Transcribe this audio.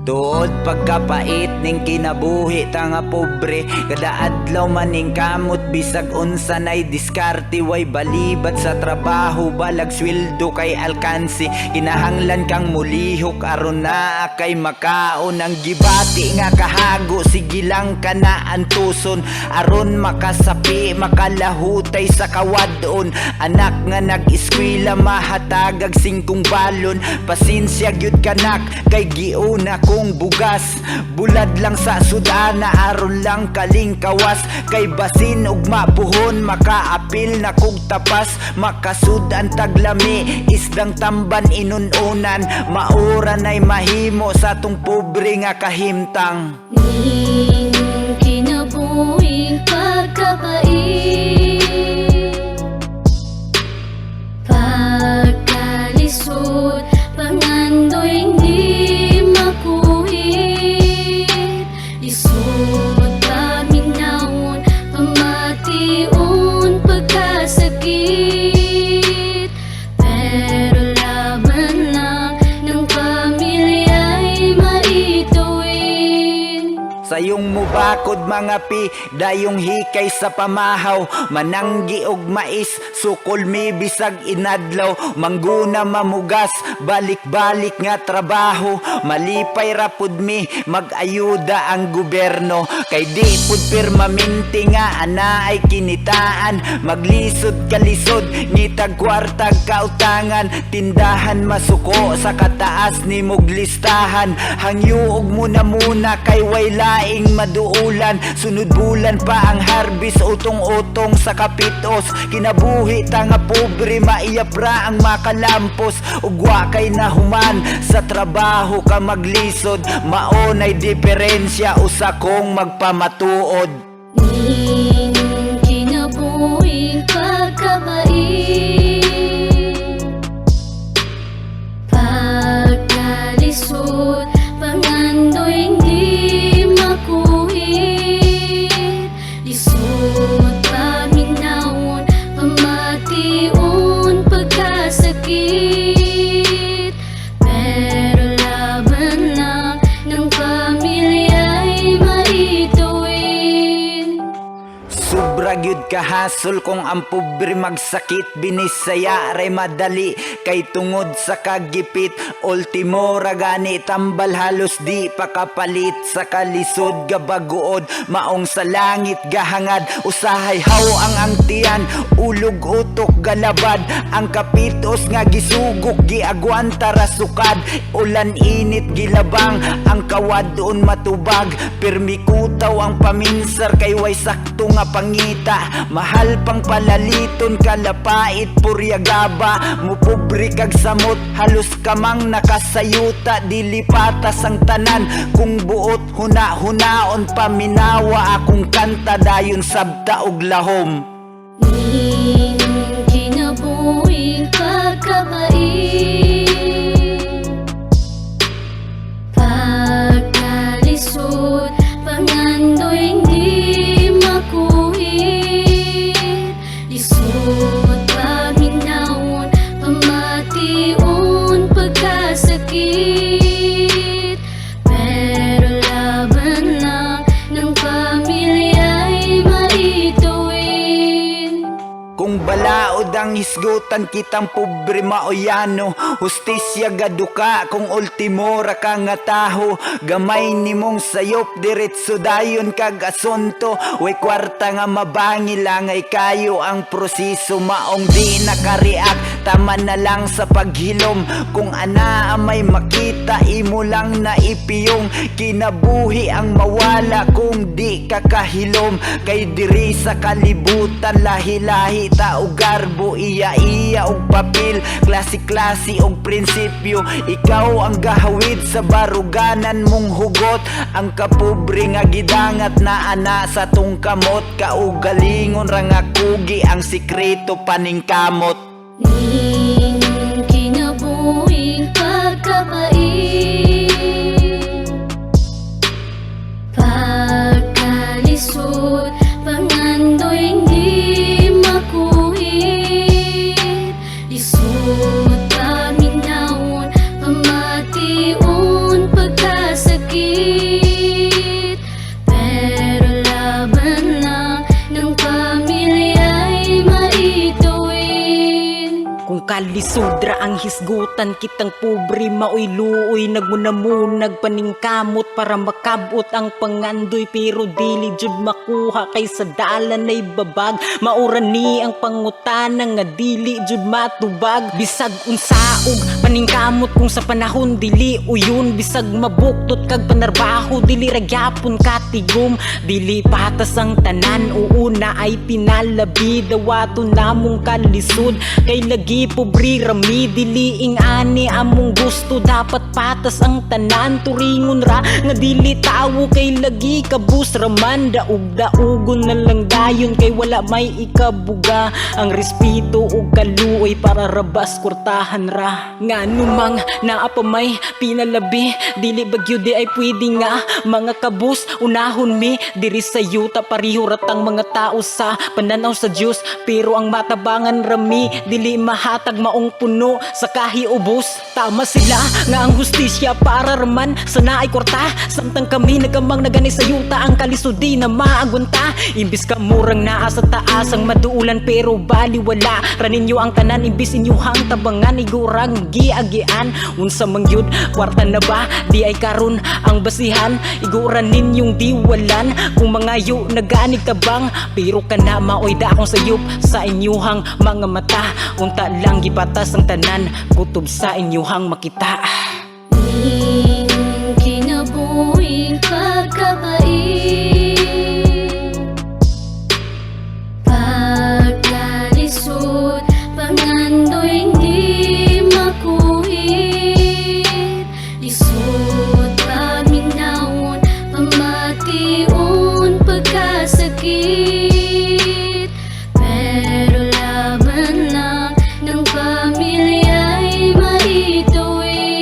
Tuod pagkapait ning kinabuhi tanga pobre, kada adlaw maning kamot bisag unsa nay diskarte, way balibat sa trabaho balag sweldo kay alkansi. Kinahanglan kang mulihok aron naa kay makaon, ang gibati nga kahago sige lang kana antuson aron makasapi makalahutay sa kawadon. Anak nga nag-eskwela mahatagag 5 balon, pasensya gyud kanak kay giuna kong bugas. Bulad lang sa sudana aron lang kaling kawas, kay basin ug mapuhon makaapil na kog tapas. Makasud ang taglami isdang tamban inununan, maura nay mahimo sa tong pobre nga kahimtang. Ning kinabuhing pagkapait, pagkalisod, pangandoy hindi makuhit. Lisod paminawon, pamation, pagkasakit. Pero laban lang ng pamilya'y maituwid. Sayong mubakod mga pi, dayong hikay sa pamahaw, mananggi og mais, sukol mi bisag inadlaw, mangguna mamugas, balik-balik nga trabaho, malipay rapud mi, mag-ayuda ang gobyerno, kay di pud permanente nga ana ay kinitaan, maglisod kalisod, ngitag kwartag kautangan, tindahan masuko sa kataas ni mog listahan, hangyuog muna kay way laing maduulan, sunod bulan pa ang harvest, utong-utong sa kapitos, kinabuhi tanga pobre, maiyapra ang makalampos, ugwa kay nahuman sa trabaho ka maglisod, maonay diferensya usa kong magpamatuod. Ning kinabuhing pagkapait, pagkalisod, pangandoy hindi makuhit. Lisod paminawon, pamation, pagkasakit. Pero laban lang ng pamilya'y maituwid. Sobra gyud kahasol kung ang pobre magsakit, binisaya ray madali kay tungod sa kagipit, ultimo ragani tambal halos di pakapalit, sa kalisod gabaguod maong sa langit gahangad, usahay haw ang angtian, ulog utok galabad, ang kapitos nga gisugok giagwanta rasukad, ulan init gilabang ang kawadon matubag, permikutaw ang paminsar kay way sakto nga pangita, mahal pang palaliton kalapait puryagaba, mupobre kag samot halos kamang nakasayuta, dilipatas ang tanan kung buot huna-hunaon, paminawa akong kanta dayon sabta og lahom. Ning kinabuhing pagkapait, pagkalisod, pangandoy hindi makuhit. Lisod paminawon, pamation, pagkasakit. Pero laban lang ng pamilya'y maituwid. Kung balaod ang hisgutan kitang pobre maoyano, hustisya gaduka kung ultimo ra ka nga taho, gamay nimong sayop diretso dayon kag asunto, way kwarta nga mabangi langay kayo ang proseso, maong di nakareact, tama na lang sa paghilom, kung ana may makita imo lang na ipiyong, kinabuhi ang mawala kung di kakahilom, kay diri sa kalibutan lahi-lahi taog garbo, iya-iya og papel, klase-klase og prinsipyo, ikaw ang gahawid sa baruganan mong hugot, ang kapobre nga gidangat na ana sa tong kamot, kaugalingon ra nga kugi ang sikreto paningkamot. Ning kinabuhing pagkapait, pagkalisod, pangandoy hindi makuhit. Lisod paminawon, pamation, pagkasakit. kalisudra ang hisgutan kitang pobre maoy luoy nagmunamunag paningkamot para makabot ang pangandoy pero dili jud makuha kay sa dalan ay babag maura ni ang pangutana nga dili jud matubag bisag unsaog paningkamot kung sa panahon dili uyon bisag mabuktot kag panarbaho dili ragyapon katigom dili patas ang tanan uuna ay pinalabi dawato namong kalisod kay lagi pobre rami diliing ani among gusto dapat patas ang tanan turingon ra nga dili tawo kay lagi kabus raman daug-daugon na lang dayon kay wala may ikabuga ang respeto ug kaluoy para rabas kurtahan ra nga numang naapamay pinalabi dili bagyo di ay pwede nga mga kabus unahon mi diri sa yuta pariho ratang mga tao sa pananaw sa Dios pero ang matabangan rami dili mahatag maong puno sa kahiubos tama sila nga ang hustisya para raman sa naay kwarta samtang kami nagamang nagani sa yuta ang kalisudi na maagunta imbis ka murang naa sa taas ang maduulan pero baliwala raninyo ang tanan imbis inyuhang tabangan igurang giagian unsa mangyud kwarta na ba di ay karon ang basihan iguran ninyong diwalan kung mga yu naganig tabang pero kana maoy dakong sayop sa inyuhang mga mata unta lang gibatas ang tanan kutob sa inyuhang makita Ning kinabuhing pagkabait pagkalisod pangandoy hindi makuhit lisod paminawon pamation pagkasakit pero laban lang ng pamilya'y maituwid.